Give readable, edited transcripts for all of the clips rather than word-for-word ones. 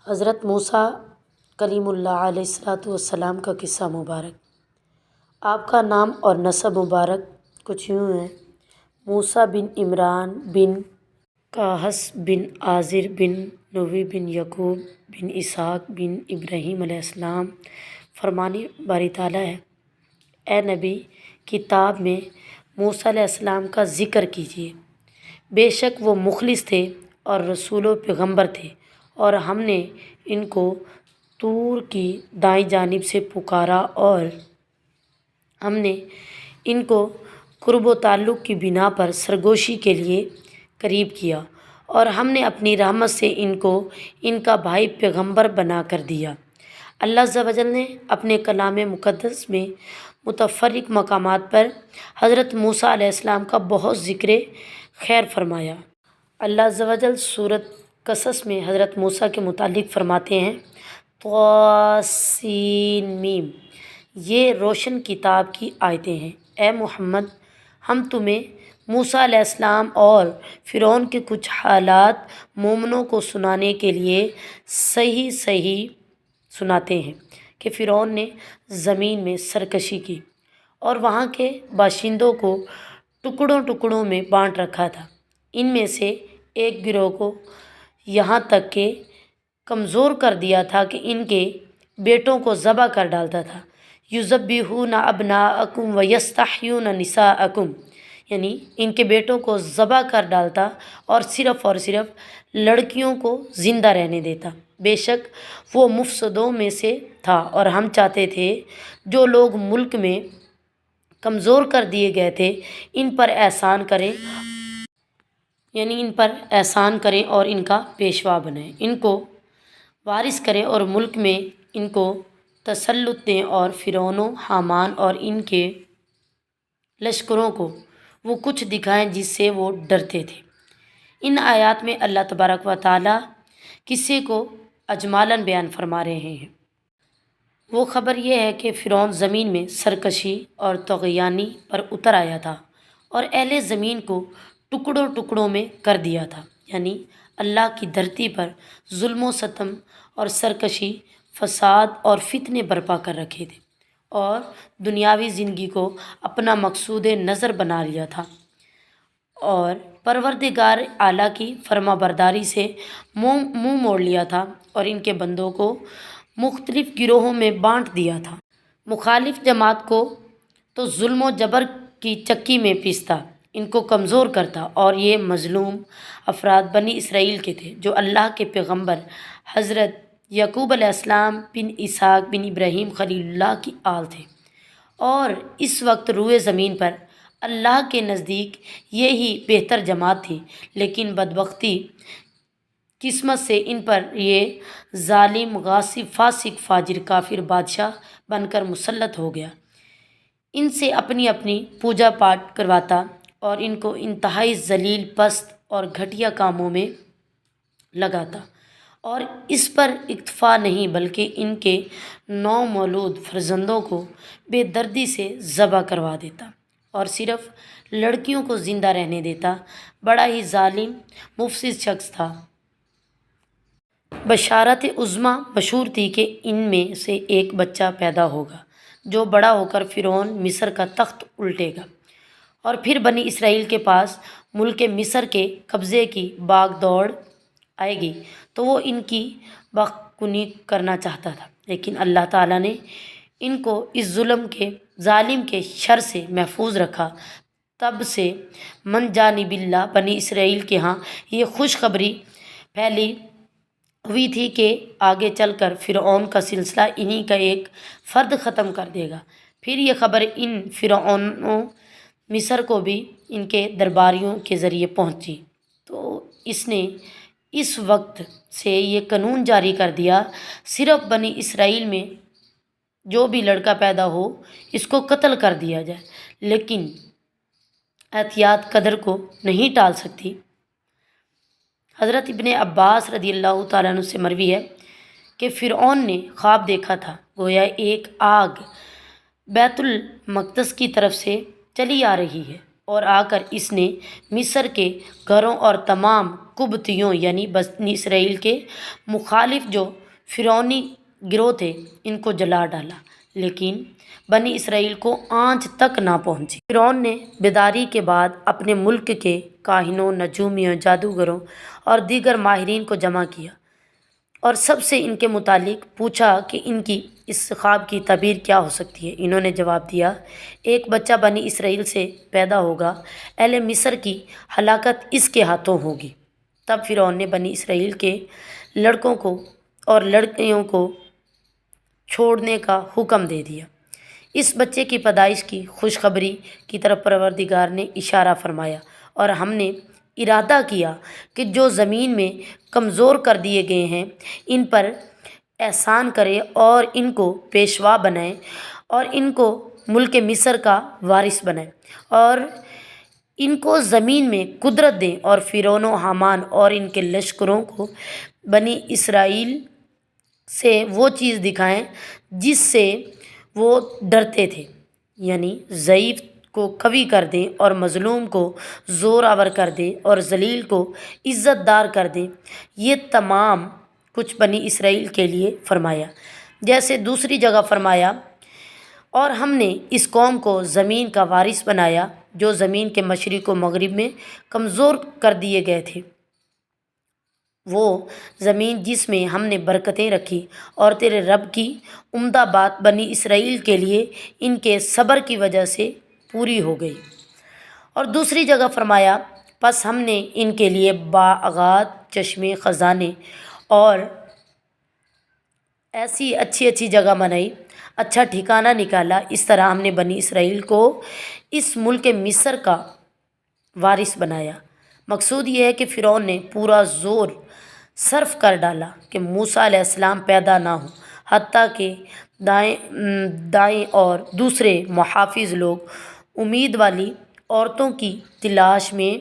حضرت موسیٰ کلیم اللہ علیہ الصلوۃ والسلام کا قصہ مبارک۔ آپ کا نام اور نسب مبارک کچھ یوں ہے: موسیٰ بن عمران بن قاہث بن آزر بن نوح بن یعقوب بن اسحاق بن ابراہیم علیہ السلام۔ فرمانے باری تعالیٰ ہے: اے نبی، کتاب میں موسیٰ علیہ السلام کا ذکر کیجیے، بے شک وہ مخلص تھے اور رسول و پیغمبر تھے، اور ہم نے ان کو طور کی دائیں جانب سے پکارا، اور ہم نے ان کو قرب و تعلق کی بنا پر سرگوشی کے لیے قریب کیا، اور ہم نے اپنی رحمت سے ان کو ان کا بھائی پیغمبر بنا کر دیا۔ اللہ عز و جل نے اپنے کلام مقدس میں متفرق مقامات پر حضرت موسیٰ علیہ السلام کا بہت ذکر خیر فرمایا۔ اللہ عز و جل سورۃ قصص میں حضرت موسیٰ کے متعلق فرماتے ہیں: طاسین، یہ روشن کتاب کی آیتیں ہیں۔ اے محمد، ہم تمہیں موسیٰ علیہ السلام اور فرعون کے کچھ حالات مومنوں کو سنانے کے لیے صحیح سناتے ہیں کہ فرعون نے زمین میں سرکشی کی اور وہاں کے باشندوں کو ٹکڑوں میں بانٹ رکھا تھا۔ ان میں سے ایک گروہ کو یہاں تک کہ کمزور کر دیا تھا کہ ان کے بیٹوں کو ذبح کر ڈالتا تھا۔ یذبحون ابناءکم ویستحیون نساءکم، یعنی ان کے بیٹوں کو ذبح کر ڈالتا اور صرف لڑکیوں کو زندہ رہنے دیتا۔ بے شک وہ مفسدوں میں سے تھا، اور ہم چاہتے تھے جو لوگ ملک میں کمزور کر دیے گئے تھے ان پر احسان کریں اور ان کا پیشوا بنائیں، ان کو وارث کریں اور ملک میں ان کو تسلط دیں، اور فرعون و حامان اور ان کے لشکروں کو وہ کچھ دکھائیں جس سے وہ ڈرتے تھے۔ ان آیات میں اللہ تبارک و تعالیٰ قصے کو اجمالاً بیان فرما رہے ہیں۔ وہ خبر یہ ہے کہ فرعون زمین میں سرکشی اور طغیانی پر اتر آیا تھا اور اہل زمین کو ٹکڑوں میں کر دیا تھا، یعنی اللہ کی دھرتی پر ظلم و ستم اور سرکشی، فساد اور فتنے برپا کر رکھے تھے، اور دنیاوی زندگی کو اپنا مقصود نظر بنا لیا تھا، اور پروردگار اعلیٰ کی فرما برداری سے منہ موڑ لیا تھا، اور ان کے بندوں کو مختلف گروہوں میں بانٹ دیا تھا۔ مخالف جماعت کو تو ظلم و جبر کی چکی میں پیستا، ان کو کمزور کرتا، اور یہ مظلوم افراد بنی اسرائیل کے تھے جو اللہ کے پیغمبر حضرت یعقوب علیہ السلام بن اسحاق بن ابراہیم خلیل اللہ کی آل تھے، اور اس وقت روئے زمین پر اللہ کے نزدیک یہی بہتر جماعت تھی، لیکن بدبختی قسمت سے ان پر یہ ظالم، غاصب، فاسق، فاجر، کافر بادشاہ بن کر مسلط ہو گیا۔ ان سے اپنی پوجا پاٹ کرواتا اور ان کو انتہائی ذلیل، پست اور گھٹیا کاموں میں لگاتا، اور اس پر اکتفا نہیں بلکہ ان کے نومولود فرزندوں کو بے دردی سے ذبح کروا دیتا اور صرف لڑکیوں کو زندہ رہنے دیتا۔ بڑا ہی ظالم، مفسد شخص تھا۔ بشارت عظمیٰ مشہور تھی کہ ان میں سے ایک بچہ پیدا ہوگا جو بڑا ہو کر فرعون مصر کا تخت الٹے گا، اور پھر بنی اسرائیل کے پاس ملک مصر کے قبضے کی باغ دوڑ آئے گی تو وہ ان کی بخکنی کرنا چاہتا تھا، لیکن اللہ تعالیٰ نے ان کو اس ظالم کے شر سے محفوظ رکھا۔ تب سے من جانب اللہ بنی اسرائیل کے ہاں یہ خوشخبری پھیلی ہوئی تھی کہ آگے چل کر فرعون کا سلسلہ انہی کا ایک فرد ختم کر دے گا۔ پھر یہ خبر ان فرعونوں مصر کو بھی ان کے درباریوں کے ذریعے پہنچی تو اس نے اس وقت سے یہ قانون جاری کر دیا: صرف بنی اسرائیل میں جو بھی لڑکا پیدا ہو اس کو قتل کر دیا جائے، لیکن احتیاط قدر کو نہیں ٹال سکتی۔ حضرت ابن عباس رضی اللہ تعالیٰ عنہ سے مروی ہے کہ فرعون نے خواب دیکھا تھا، گویا ایک آگ بیت المقدس کی طرف سے چلی آ رہی ہے، اور آ کر اس نے مصر کے گھروں اور تمام قبطیوں یعنی بنی اسرائیل کے مخالف جو فرعونی گروہ تھے ان کو جلا ڈالا، لیکن بنی اسرائیل کو آنچ تک نہ پہنچی۔ فرعون نے بیداری کے بعد اپنے ملک کے کاہنوں، نجومیوں، جادوگروں اور دیگر ماہرین کو جمع کیا اور سب سے ان کے متعلق پوچھا کہ ان کی اس خواب کی تعبیر کیا ہو سکتی ہے۔ انہوں نے جواب دیا، ایک بچہ بنی اسرائیل سے پیدا ہوگا، اہل مصر کی ہلاکت اس کے ہاتھوں ہوگی۔ تب فرعون نے بنی اسرائیل کے لڑکوں کو اور لڑکیوں کو چھوڑنے کا حکم دے دیا۔ اس بچے کی پیدائش کی خوشخبری کی طرف پروردگار نے اشارہ فرمایا، اور ہم نے ارادہ کیا کہ جو زمین میں کمزور کر دیے گئے ہیں ان پر احسان کرے اور ان کو پیشوا بنائے اور ان کو ملک مصر کا وارث بنائے اور ان کو زمین میں قدرت دیں، اور فرعون و حامان اور ان کے لشکروں کو بنی اسرائیل سے وہ چیز دکھائیں جس سے وہ ڈرتے تھے، یعنی ضعیف کو قوی کر دیں اور مظلوم کو زور آور کر دیں اور ذلیل کو عزت دار کر دیں۔ یہ تمام کچھ بنی اسرائیل کے لیے فرمایا۔ جیسے دوسری جگہ فرمایا، اور ہم نے اس قوم کو زمین کا وارث بنایا جو زمین کے مشرق و مغرب میں کمزور کر دیے گئے تھے، وہ زمین جس میں ہم نے برکتیں رکھی، اور تیرے رب کی عمدہ بات بنی اسرائیل کے لیے ان کے صبر کی وجہ سے پوری ہو گئی۔ اور دوسری جگہ فرمایا، پس ہم نے ان کے لیے باغات، چشمے، خزانے اور ایسی اچھی اچھی جگہ بنائی، اچھا ٹھکانہ نکالا۔ اس طرح ہم نے بنی اسرائیل کو اس ملک مصر کا وارث بنایا۔ مقصود یہ ہے کہ فرعون نے پورا زور صرف کر ڈالا کہ موسیٰ علیہ السلام پیدا نہ ہوں، حتیٰ کہ دائیں اور دوسرے محافظ لوگ امید والی عورتوں کی تلاش میں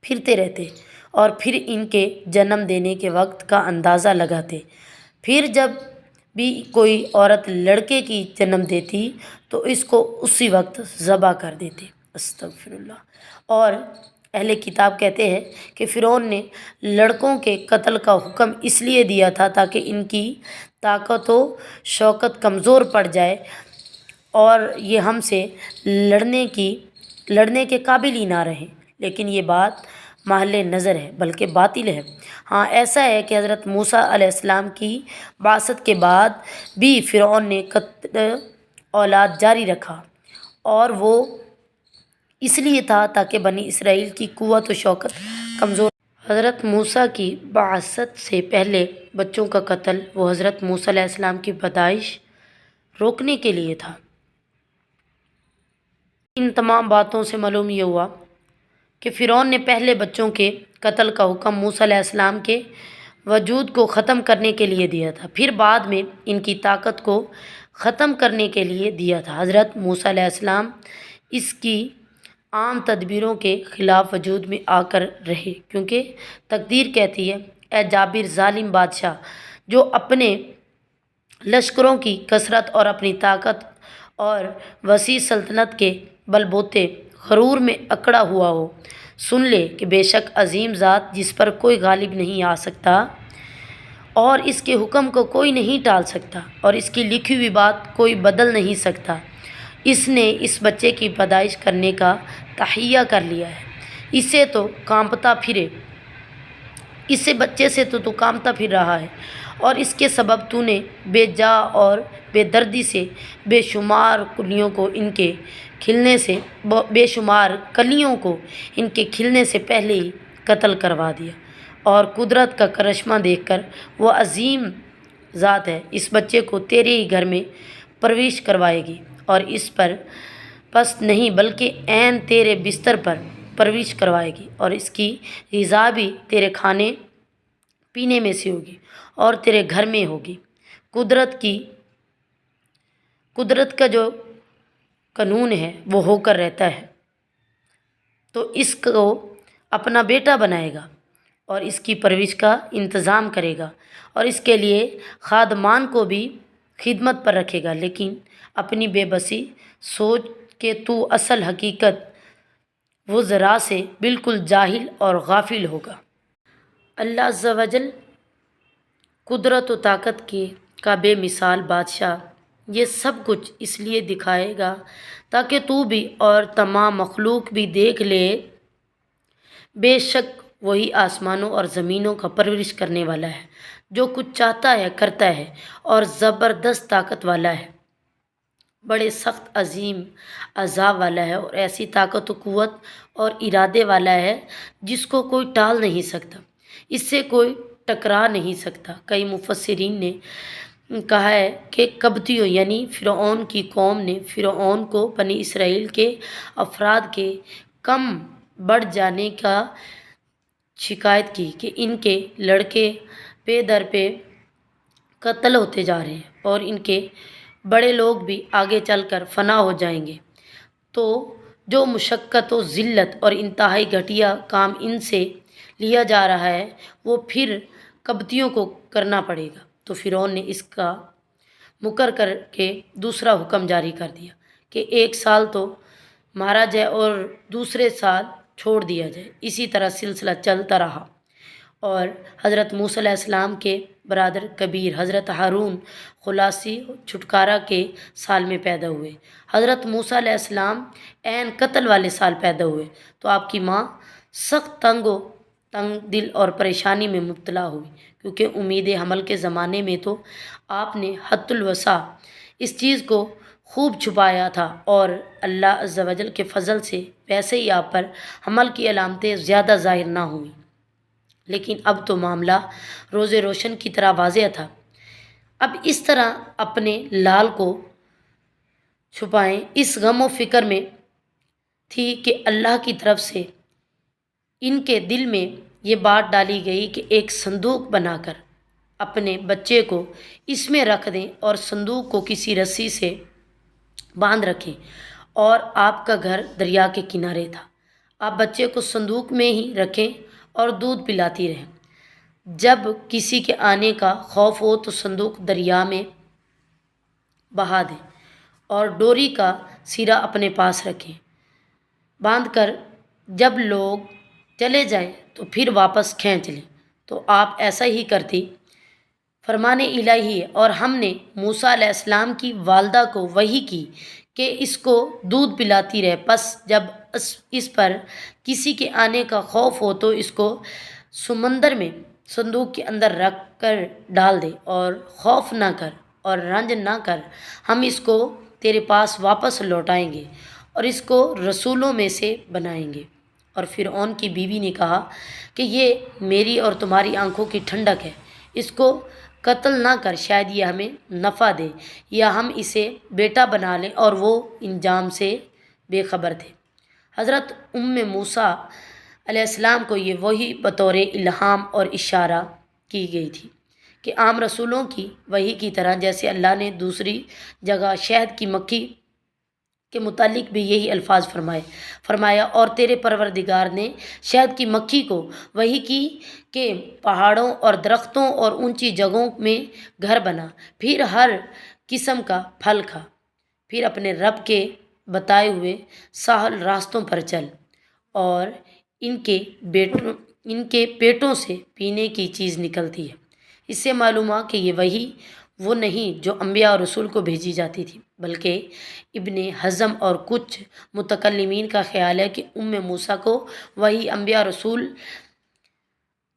پھرتے رہتے اور پھر ان کے جنم دینے کے وقت کا اندازہ لگاتے۔ پھر جب بھی کوئی عورت لڑکے کی جنم دیتی تو اس کو اسی وقت ذبح کر دیتے۔ استغفر اللہ۔ اور اہل کتاب کہتے ہیں کہ فرعون نے لڑکوں کے قتل کا حکم اس لیے دیا تھا تاکہ ان کی طاقت و شوکت کمزور پڑ جائے اور یہ ہم سے لڑنے کے قابل ہی نہ رہیں، لیکن یہ بات محل نظر ہے بلکہ باطل ہے۔ ہاں، ایسا ہے کہ حضرت موسیٰ علیہ السلام کی بعثت کے بعد بھی فرعون نے قتل اولاد جاری رکھا، اور وہ اس لیے تھا تاکہ بنی اسرائیل کی قوت و شوکت کمزور۔ حضرت موسیٰ کی بعثت سے پہلے بچوں کا قتل وہ حضرت موسیٰ علیہ السلام کی پیدائش روکنے کے لیے تھا۔ ان تمام باتوں سے معلوم یہ ہوا کہ فرعون نے پہلے بچوں کے قتل کا حکم موسیٰ علیہ السلام کے وجود کو ختم کرنے کے لیے دیا تھا، پھر بعد میں ان کی طاقت کو ختم کرنے کے لیے دیا تھا۔ حضرت موسیٰ علیہ السلام اس کی عام تدبیروں کے خلاف وجود میں آ کر رہے، کیونکہ تقدیر کہتی ہے، اے جابر ظالم بادشاہ جو اپنے لشکروں کی کثرت اور اپنی طاقت اور وسیع سلطنت کے بل بوتے غرور میں اکڑا ہوا ہو، سن لے کہ بے شک عظیم ذات جس پر کوئی غالب نہیں آ سکتا اور اس کے حکم کو کوئی نہیں ٹال سکتا اور اس کی لکھی ہوئی بات کوئی بدل نہیں سکتا، اس نے اس بچے کی پیدائش کرنے کا تہیہ کر لیا ہے۔ اسے بچے سے تو کامتا پھر رہا ہے، اور اس کے سبب تو نے بے جا اور بے دردی سے بے شمار کلیوں کو ان کے کھلنے سے پہلے ہی قتل کروا دیا، اور قدرت کا کرشمہ دیکھ کر وہ عظیم ذات ہے اس بچے کو تیرے ہی گھر میں پرورش کروائے گی، اور اس پر پست نہیں بلکہ عین تیرے بستر پر پرورش کروائے گی، اور اس کی غذا بھی تیرے کھانے پینے میں سے ہوگی اور تیرے گھر میں ہوگی۔ قدرت کا جو قانون ہے وہ ہو کر رہتا ہے، تو اس کو اپنا بیٹا بنائے گا اور اس کی پرورش کا انتظام کرے گا اور اس کے لیے خادمان کو بھی خدمت پر رکھے گا، لیکن اپنی بے بسی سوچ کہ تو اصل حقیقت وہ ذرا سے بالکل جاہل اور غافل ہوگا۔ اللہ عز و جل قدرت و طاقت کا بے مثال بادشاہ یہ سب کچھ اس لیے دکھائے گا تاکہ تو بھی اور تمام مخلوق بھی دیکھ لے، بے شک وہی آسمانوں اور زمینوں کا پرورش کرنے والا ہے، جو کچھ چاہتا ہے کرتا ہے اور زبردست طاقت والا ہے، بڑے سخت عظیم عذاب والا ہے، اور ایسی طاقت و قوت اور ارادے والا ہے جس کو کوئی ٹال نہیں سکتا، اس سے کوئی ٹکرا نہیں سکتا۔ کئی مفسرین نے کہا ہے کہ قبطیوں یعنی فرعون کی قوم نے فرعون کو بنی اسرائیل کے افراد کے کم بڑھ جانے کا شکایت کی کہ ان کے لڑکے پے در پہ قتل ہوتے جا رہے ہیں اور ان کے بڑے لوگ بھی آگے چل کر فنا ہو جائیں گے، تو جو مشقت و ذلت اور انتہائی گھٹیا کام ان سے لیا جا رہا ہے وہ پھر قبطیوں کو کرنا پڑے گا۔ تو فرعون نے اس کا مکر کر کے دوسرا حکم جاری کر دیا کہ 1 سال تو مارا جائے اور دوسرے سال چھوڑ دیا جائے۔ اسی طرح سلسلہ چلتا رہا، اور حضرت موسیٰ علیہ السلام کے برادر کبیر حضرت ہارون خلاصی چھٹکارا کے سال میں پیدا ہوئے۔ حضرت موسیٰ علیہ السلام عین قتل والے سال پیدا ہوئے، تو آپ کی ماں سخت تنگ دل اور پریشانی میں مبتلا ہوئی، کیونکہ امید حمل کے زمانے میں تو آپ نے حد الوسع اس چیز کو خوب چھپایا تھا، اور اللہ عز و جل کے فضل سے ویسے ہی آپ پر حمل کی علامتیں زیادہ ظاہر نہ ہوئیں، لیکن اب تو معاملہ روز روشن کی طرح واضح تھا۔ اب اس طرح اپنے لال کو چھپائیں، اس غم و فکر میں تھی کہ اللہ کی طرف سے ان کے دل میں یہ بات ڈالی گئی کہ ایک صندوق بنا کر اپنے بچے کو اس میں رکھ دیں اور صندوق کو کسی رسی سے باندھ رکھیں، اور آپ کا گھر دریا کے کنارے تھا، آپ بچے کو صندوق میں ہی رکھیں اور دودھ پلاتی رہیں، جب کسی کے آنے کا خوف ہو تو صندوق دریا میں بہا دیں اور ڈوری کا سرا اپنے پاس رکھیں باندھ کر، جب لوگ چلے جائیں تو پھر واپس کھینچ لیں۔ تو آپ ایسا ہی کرتی، فرمان الہی ہے۔ اور ہم نے موسیٰ علیہ السلام کی والدہ کو وحی کی کہ اس کو دودھ پلاتی رہے، پس جب اس پر کسی کے آنے کا خوف ہو تو اس کو سمندر میں صندوق کے اندر رکھ کر ڈال دے، اور خوف نہ کر اور رنج نہ کر، ہم اس کو تیرے پاس واپس لوٹائیں گے اور اس کو رسولوں میں سے بنائیں گے۔ اور فرعون کی بیوی نے کہا کہ یہ میری اور تمہاری آنکھوں کی ٹھنڈک ہے، اس کو قتل نہ کر، شاید یہ ہمیں نفع دے یا ہم اسے بیٹا بنا لیں، اور وہ انجام سے بے خبر تھے۔ حضرت موسیٰ علیہ السلام کو یہ وحی بطور الہام اور اشارہ کی گئی تھی کہ عام رسولوں کی وحی کی طرح، جیسے اللہ نے دوسری جگہ شہد کی مکھی کے متعلق بھی یہی الفاظ فرمایا، اور تیرے پروردگار نے شہد کی مکھی کو وحی کی کہ پہاڑوں اور درختوں اور اونچی جگہوں میں گھر بنا، پھر ہر قسم کا پھل کھا، پھر اپنے رب کے بتائے ہوئے سہل راستوں پر چل، اور ان کے پیٹوں سے پینے کی چیز نکلتی ہے۔ اس سے معلوم ہوا کہ یہ وحی وہ نہیں جو انبیاء اور رسول کو بھیجی جاتی تھی، بلکہ ابن حزم اور کچھ متکلمین کا خیال ہے کہ موسیٰ کو وحی انبیاء اور رسول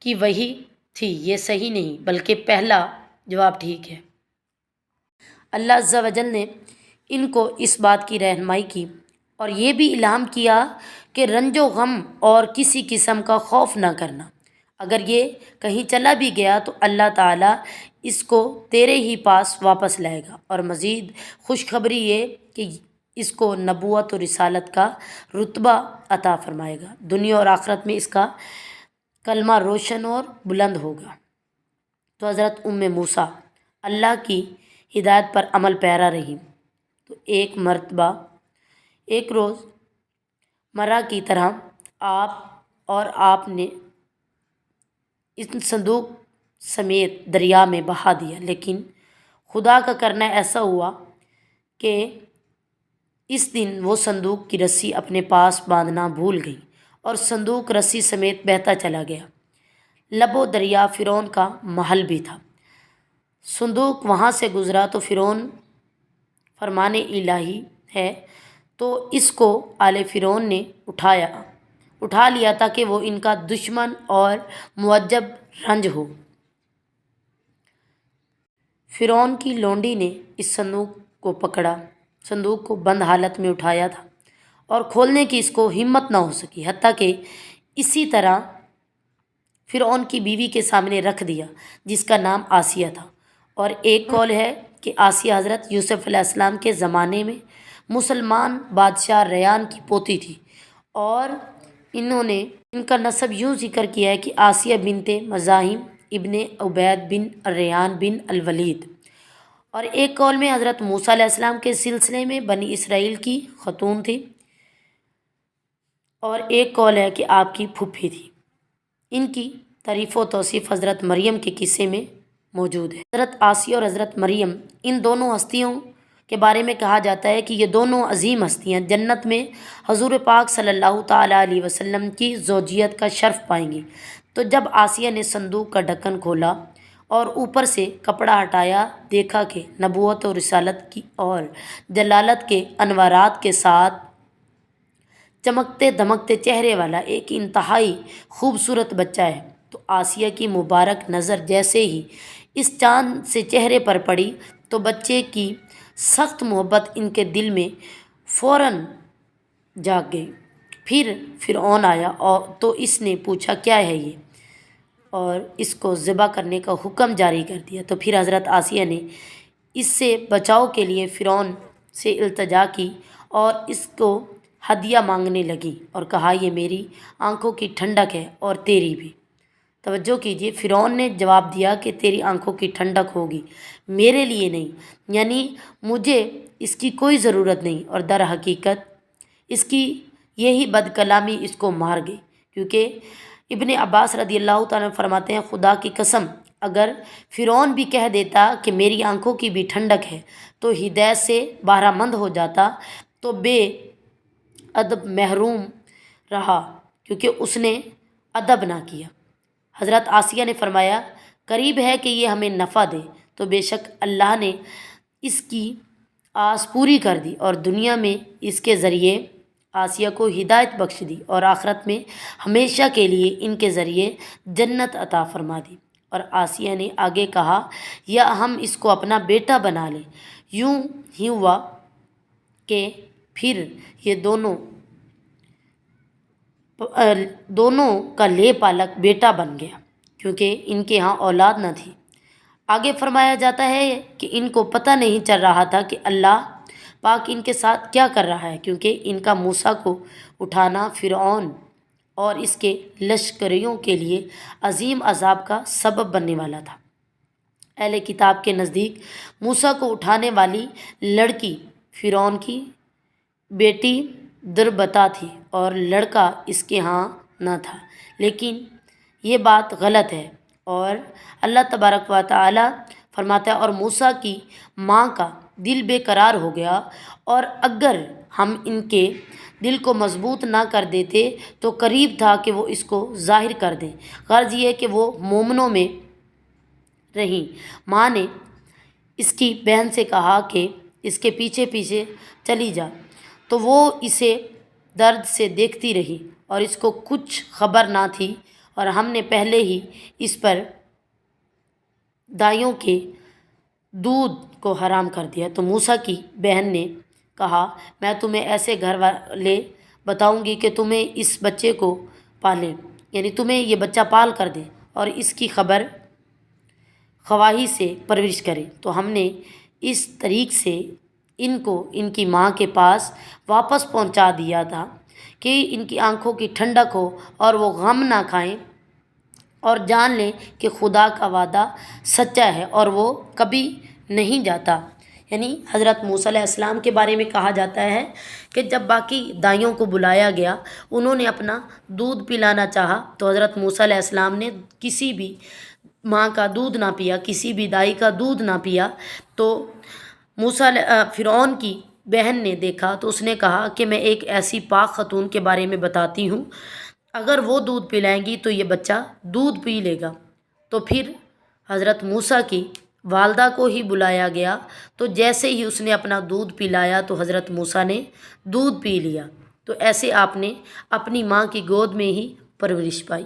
کی وحی تھی۔ یہ صحیح نہیں، بلکہ پہلا جواب ٹھیک ہے۔ اللہ عز و جل نے ان کو اس بات کی رہنمائی کی اور یہ بھی الہام کیا کہ رنج و غم اور کسی قسم کا خوف نہ کرنا، اگر یہ کہیں چلا بھی گیا تو اللہ تعالیٰ اس کو تیرے ہی پاس واپس لائے گا، اور مزید خوشخبری یہ کہ اس کو نبوت و رسالت کا رتبہ عطا فرمائے گا، دنیا اور آخرت میں اس کا کلمہ روشن اور بلند ہوگا۔ تو حضرت موسیٰ اللہ کی ہدایت پر عمل پیرا رہی، تو ایک مرتبہ ایک روز مرہ کی طرح آپ نے اس صندوق سمیت دریا میں بہا دیا، لیکن خدا کا کرنا ایسا ہوا کہ اس دن وہ صندوق کی رسی اپنے پاس باندھنا بھول گئی اور صندوق رسی سمیت بہتا چلا گیا، لب و دریا فرعون کا محل بھی تھا۔ صندوق وہاں سے گزرا تو فرعون فرمان الہی ہے تو اس کو آل فرعون نے اٹھا لیا تاکہ وہ ان کا دشمن اور معجب رنج ہو۔ فرعون کی لونڈی نے اس صندوق کو پکڑا، صندوق کو بند حالت میں اٹھایا تھا اور کھولنے کی اس کو ہمت نہ ہو سکی، حتیٰ کہ اسی طرح فرعون کی بیوی کے سامنے رکھ دیا جس کا نام آسیہ تھا۔ اور ایک قول ہے کہ آسیہ حضرت یوسف علیہ السلام کے زمانے میں مسلمان بادشاہ ریان کی پوتی تھی، اور انہوں نے ان کا نسب یوں ذکر کیا ہے کہ آسیہ بنت مزاحم ابن عبید بن ریان بن الولید۔ اور ایک قول میں حضرت موسیٰ علیہ السلام کے سلسلے میں بنی اسرائیل کی خاتون تھی، اور ایک قول ہے کہ آپ کی پھوپھی تھی۔ ان کی تعریف و توصیف حضرت مریم کے قصے میں موجود ہے۔ حضرت آسیہ اور حضرت مریم، ان دونوں ہستیوں کے بارے میں کہا جاتا ہے کہ یہ دونوں عظیم ہستیاں جنت میں حضور پاک صلی اللہ تعالیٰ علیہ وسلم کی زوجیت کا شرف پائیں گی۔ تو جب آسیہ نے صندوق کا ڈھکن کھولا اور اوپر سے کپڑا ہٹایا، دیکھا کہ نبوت و رسالت کی اور جلالت کے انوارات کے ساتھ چمکتے دمکتے چہرے والا ایک انتہائی خوبصورت بچہ ہے، تو آسیہ کی مبارک نظر جیسے ہی اس چاند سے چہرے پر پڑی تو بچے کی سخت محبت ان کے دل میں فوراً جاگ گئی۔ پھر فرعون آیا اور تو اس نے پوچھا کیا ہے یہ، اور اس کو ذبح کرنے کا حکم جاری کر دیا۔ تو پھر حضرت آسیہ نے اس سے بچاؤ کے لیے فرعون سے التجا کی اور اس کو ہدیہ مانگنے لگی اور کہا یہ میری آنکھوں کی ٹھنڈک ہے اور تیری بھی۔ توجہ کیجیے، فرعون نے جواب دیا کہ تیری آنکھوں کی ٹھنڈک ہوگی، میرے لیے نہیں، یعنی مجھے اس کی کوئی ضرورت نہیں۔ اور در حقیقت اس کی یہی بد کلامی اس کو مار گئی، کیونکہ ابن عباس رضی اللہ تعالیٰ عنہ فرماتے ہیں خدا کی قسم اگر فرعون بھی کہہ دیتا کہ میری آنکھوں کی بھی ٹھنڈک ہے تو ہدایت سے بہرہ مند ہو جاتا تو بے ادب محروم رہا، کیونکہ اس نے ادب نہ کیا۔ حضرت آسیہ نے فرمایا قریب ہے کہ یہ ہمیں نفع دے، تو بے شک اللہ نے اس کی آس پوری کر دی اور دنیا میں اس کے ذریعے آسیہ کو ہدایت بخش دی اور آخرت میں ہمیشہ کے لیے ان کے ذریعے جنت عطا فرما دی۔ اور آسیہ نے آگے کہا یا ہم اس کو اپنا بیٹا بنا لیں۔ یوں ہی ہوا کہ پھر یہ دونوں کا لے پالک بیٹا بن گیا، کیونکہ ان کے ہاں اولاد نہ تھی۔ آگے فرمایا جاتا ہے کہ ان کو پتہ نہیں چل رہا تھا کہ اللہ پاک ان کے ساتھ کیا کر رہا ہے، کیونکہ ان کا موسیٰ کو اٹھانا فرعون اور اس کے لشکریوں کے لیے عظیم عذاب کا سبب بننے والا تھا۔ اہل کتاب کے نزدیک موسیٰ کو اٹھانے والی لڑکی فرعون کی بیٹی دربتا تھی اور لڑکا اس کے ہاں نہ تھا، لیکن یہ بات غلط ہے۔ اور اللہ تبارک و تعالی فرماتا ہے اور موسیٰ کی ماں کا دل بے قرار ہو گیا، اور اگر ہم ان کے دل کو مضبوط نہ کر دیتے تو قریب تھا کہ وہ اس کو ظاہر کر دیں۔ غرض یہ کہ وہ مومنوں میں رہیں۔ ماں نے اس کی بہن سے کہا کہ اس کے پیچھے پیچھے چلی جا، تو وہ اسے درد سے دیکھتی رہی اور اس کو کچھ خبر نہ تھی، اور ہم نے پہلے ہی اس پر دائیوں کے دودھ کو حرام کر دیا۔ تو موسیٰ کی بہن نے کہا میں تمہیں ایسے گھر والے بتاؤں گی کہ تمہیں اس بچے کو پالیں، یعنی تمہیں یہ بچہ پال کر دیں اور اس کی خبر خواہی سے پرورش کریں۔ تو ہم نے اس طریق سے ان کو ان کی ماں کے پاس واپس پہنچا دیا تھا کہ ان کی آنکھوں کی ٹھنڈک ہو اور وہ غم نہ کھائیں اور جان لیں کہ خدا کا وعدہ سچا ہے اور وہ کبھی نہیں جاتا۔ یعنی حضرت موسیٰ علیہ السلام کے بارے میں کہا جاتا ہے کہ جب باقی دائیوں کو بلایا گیا، انہوں نے اپنا دودھ پلانا چاہا تو حضرت موسیٰ علیہ السلام نے کسی بھی ماں کا دودھ نہ پیا، کسی بھی دائی کا دودھ نہ پیا۔ تو فرعون کی بہن نے دیکھا تو اس نے کہا کہ میں ایک ایسی پاک خاتون کے بارے میں بتاتی ہوں، اگر وہ دودھ پلائیں گی تو یہ بچہ دودھ پی لے گا۔ تو پھر حضرت موسیٰ کی والدہ کو ہی بلایا گیا، تو جیسے ہی اس نے اپنا دودھ پلایا تو حضرت موسیٰ نے دودھ پی لیا۔ تو ایسے آپ نے اپنی ماں کی گود میں ہی پرورش پائی۔